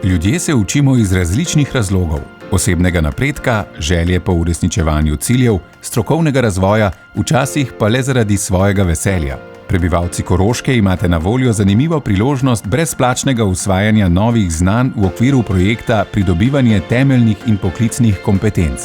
Ljudje se učimo iz različnih razlogov: osebnega napredka, želje po uresničevanju ciljev, strokovnega razvoja, včasih pa le zaradi svojega veselja. Prebivalci Koroške imate na voljo zanimivo priložnost brezplačnega usvajanja novih znanj v okviru projekta Pridobivanje temeljnih in poklicnih kompetenc.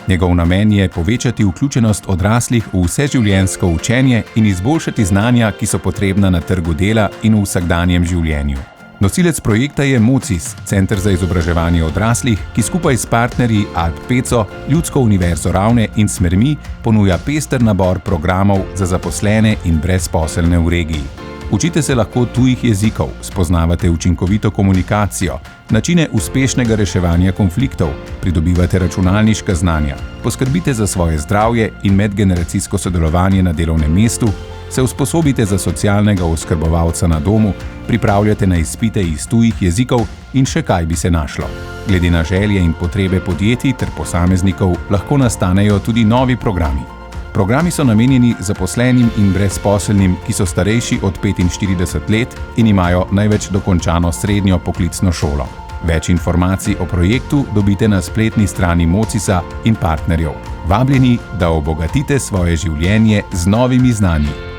Njegov namen je povečati vključenost odraslih v vseživljenjsko učenje in izboljšati znanja, ki so potrebna na trgu dela in v vsakdanjem življenju. Nosilec projekta je MOCIS, Center za izobraževanje odraslih, ki skupaj s partnerji Alp-Peco, Ljudsko univerzo Ravne in Smermi ponuja pester nabor programov za zaposlene in brezposelne v regiji. Učite se lahko tujih jezikov, spoznavate učinkovito komunikacijo, načine uspešnega reševanja konfliktov, pridobivate računalniška znanja, poskrbite za svoje zdravje in medgeneracijsko sodelovanje na delovnem mestu, se usposobite za socialnega oskrbovalca na domu, pripravljate na izpite iz tujih jezikov in še kaj bi se našlo. Glede na želje in potrebe podjetij ter posameznikov lahko nastanejo tudi novi programi. Programi so namenjeni zaposlenim in brezposelnim, ki so starejši od 45 let in imajo največ dokončano srednjo poklicno šolo. Več informacij o projektu dobite na spletni strani MOCIS-a in partnerjev. Vabljeni, da obogatite svoje življenje z novimi znanji.